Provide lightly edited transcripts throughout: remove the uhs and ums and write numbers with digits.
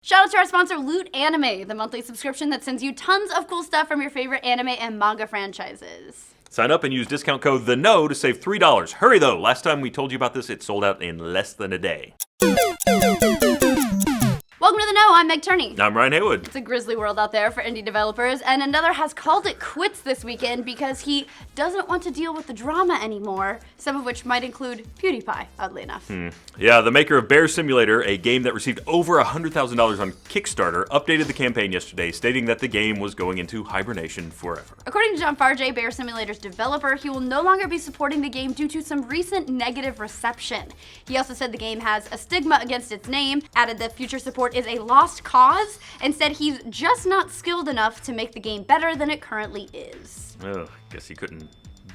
Shout out to our sponsor, Loot Anime, the monthly subscription that sends you tons of cool stuff from your favorite anime and manga franchises. Sign up and use discount code THEKNOW to save $3. Hurry though, last time we told you about this, it sold out in less than a day. Welcome to The Know, I'm Meg Turney. I'm Ryan Haywood. It's a grisly world out there for indie developers, and another has called it quits this weekend because he doesn't want to deal with the drama anymore, some of which might include PewDiePie, oddly enough. Yeah, the maker of Bear Simulator, a game that received over $100,000 on Kickstarter, updated the campaign yesterday, stating that the game was going into hibernation forever. According to John Farjay, Bear Simulator's developer, he will no longer be supporting the game due to some recent negative reception. He also said the game has a stigma against its name, added that future support is a lost cause, and said he's just not skilled enough to make the game better than it currently is. Oh, guess he couldn't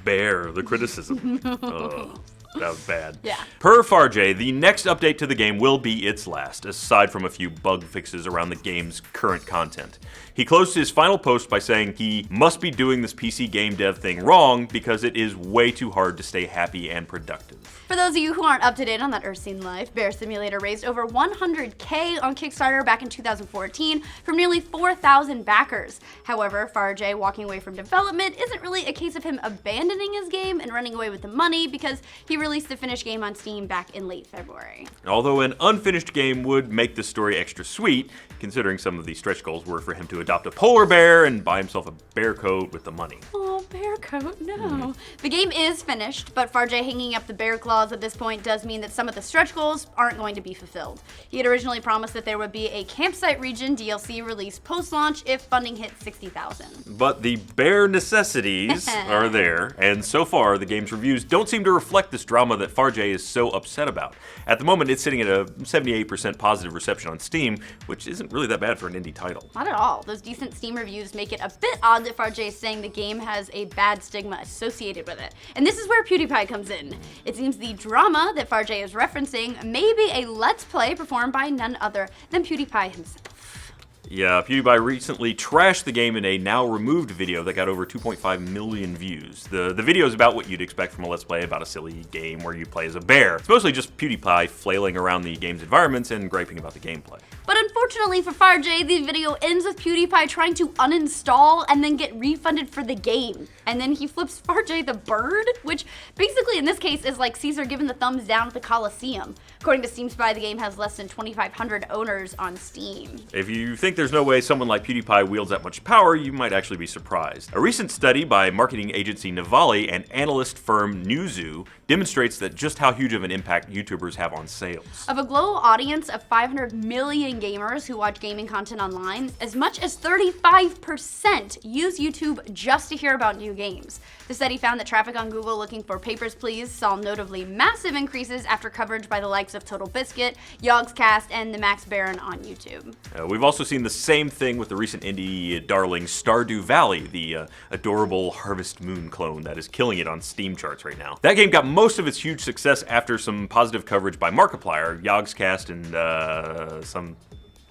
bear the criticism. Oh, that was bad. Yeah. Per Farjay, the next update to the game will be its last, aside from a few bug fixes around the game's current content. He closed his final post by saying he must be doing this PC game dev thing wrong because it is way too hard to stay happy and productive. For those of you who aren't up to date on that Earth-seen life, Bear Simulator raised over $100K on Kickstarter back in 2014 from nearly 4,000 backers. However, Farjay walking away from development isn't really a case of him abandoning his game and running away with the money, because he released the finished game on Steam back in late February. Although an unfinished game would make the story extra sweet, considering some of the stretch goals were for him to adopt a polar bear and buy himself a bear coat with the money. Oh, bear coat, no. The game is finished, but Farjay hanging up the bear claws at this point does mean that some of the stretch goals aren't going to be fulfilled. He had originally promised that there would be a campsite region DLC released post-launch if funding hit $60,000. But the bare necessities are there, and so far the game's reviews don't seem to reflect this drama that Farjay is so upset about. At the moment, it's sitting at a 78% positive reception on Steam, which isn't really that bad for an indie title. Not at all. Those decent Steam reviews make it a bit odd that Farjay is saying the game has a bad stigma associated with it. And this is where PewDiePie comes in. It seems the drama that Farjay is referencing may be a Let's Play performed by none other than PewDiePie himself. Yeah, PewDiePie recently trashed the game in a now-removed video that got over 2.5 million views. The video is about what you'd expect from a Let's Play about a silly game where you play as a bear. It's mostly just PewDiePie flailing around the game's environments and griping about the gameplay. But unfortunately for Farjay, the video ends with PewDiePie trying to uninstall and then get refunded for the game. And then he flips Farjay the bird, which basically in this case is like Caesar giving the thumbs down at the Coliseum. According to Steam Spy, the game has less than 2,500 owners on Steam. If you think there's no way someone like PewDiePie wields that much power, you might actually be surprised. A recent study by marketing agency Navali and analyst firm Newzoo demonstrates that just how huge of an impact YouTubers have on sales. Of a global audience of 500 million gamers who watch gaming content online, as much as 35% use YouTube just to hear about new games. The study found that traffic on Google looking for Papers, Please saw notably massive increases after coverage by the likes of Total Biscuit, Yogscast, and the Max Baron on YouTube. We've also seen the same thing with the recent indie darling Stardew Valley, the adorable Harvest Moon clone that is killing it on Steam charts right now. That game got most of its huge success after some positive coverage by Markiplier, Yogscast, and some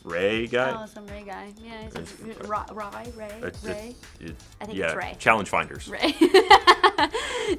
Ray guy? Oh, some Ray guy. Yeah, he's Ray. I think yeah, it's Ray. Challenge Finders. Ray.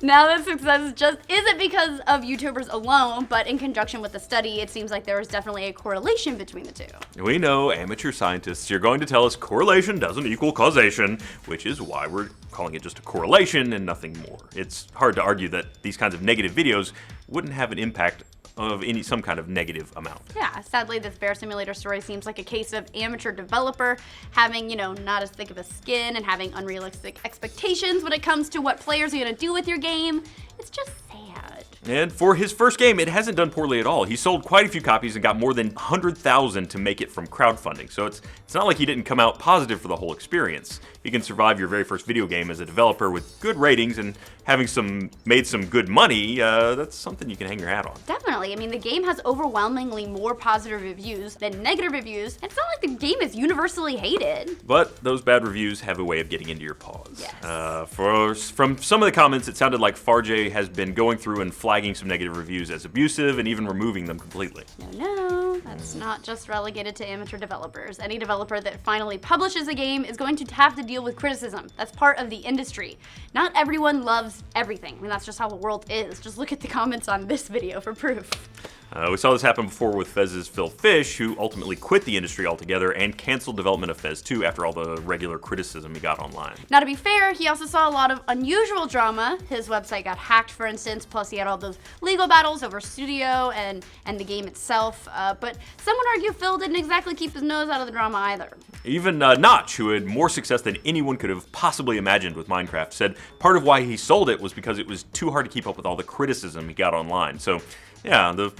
Now that success just isn't because of YouTubers alone, but in conjunction with the study, it seems like there was definitely a correlation between the two. We know, amateur scientists, you're going to tell us correlation doesn't equal causation, which is why we're calling it just a correlation and nothing more. It's hard to argue that these kinds of negative videos wouldn't have an impact of some kind of negative amount. Yeah, sadly this Bear Simulator story seems like a case of amateur developer having, not as thick of a skin and having unrealistic expectations when it comes to what players are gonna do with your game. It's just sad. And for his first game, it hasn't done poorly at all. He sold quite a few copies and got more than 100,000 to make it from crowdfunding. So it's not like he didn't come out positive for the whole experience. You can survive your very first video game as a developer with good ratings and having made some good money, that's something you can hang your hat on. Definitely. I mean, the game has overwhelmingly more positive reviews than negative reviews, and it's not like the game is universally hated. But those bad reviews have a way of getting into your paws. Yes. From some of the comments, it sounded like Farjay has been going through and flagging some negative reviews as abusive and even removing them completely. No, that's not just relegated to amateur developers. Any developer that finally publishes a game is going to have to deal with criticism. That's part of the industry. Not everyone loves everything. I mean, that's just how the world is. Just look at the comments on this video for proof. We saw this happen before with Fez's Phil Fish, who ultimately quit the industry altogether and canceled development of Fez 2 after all the regular criticism he got online. Now, to be fair, he also saw a lot of unusual drama. His website got hacked, for instance, plus he had all those legal battles over studio and the game itself. But some would argue Phil didn't exactly keep his nose out of the drama either. Even Notch, who had more success than anyone could have possibly imagined with Minecraft, said part of why he sold it was because it was too hard to keep up with all the criticism he got online. So, yeah, the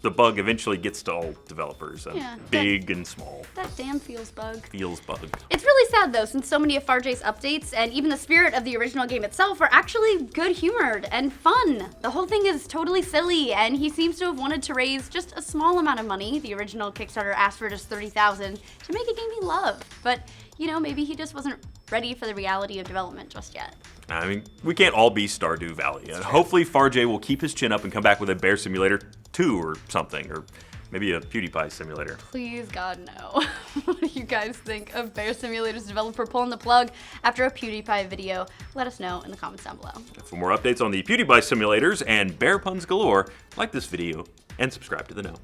bug eventually gets to all developers, big and small. That damn feels bug. Feels bug. It's really sad though, since so many of Farjay's updates and even the spirit of the original game itself are actually good-humored and fun. The whole thing is totally silly, and he seems to have wanted to raise just a small amount of money. The original Kickstarter asked for just $30,000 to make a game he loved. But, you know, maybe he just wasn't ready for the reality of development just yet. I mean, we can't all be Stardew Valley. Hopefully Farjay will keep his chin up and come back with a Bear Simulator 2 or something, or maybe a PewDiePie simulator. Please, God, no. What do you guys think of Bear Simulator's developer pulling the plug after a PewDiePie video? Let us know in the comments down below. For more updates on the PewDiePie simulators and bear puns galore, like this video and subscribe to The Know.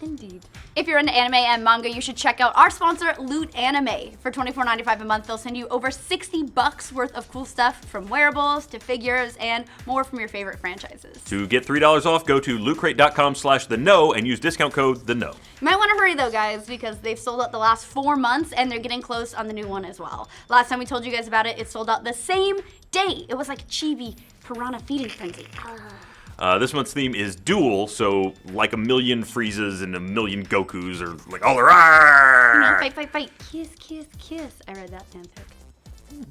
Indeed. If you're into anime and manga, you should check out our sponsor, Loot Anime. For $24.95 a month, they'll send you over $60 worth of cool stuff, from wearables to figures and more from your favorite franchises. To get $3 off, go to lootcrate.com/theknow and use discount code TheKnow. You might want to hurry though, guys, because they've sold out the last 4 months and they're getting close on the new one as well. Last time we told you guys about it, it sold out the same day. It was like a chibi piranha feeding frenzy. This month's theme is duel, so like a million Freezes and a million Gokus are like all around. Fight, fight, fight. Kiss, kiss, kiss. I read that fanfic.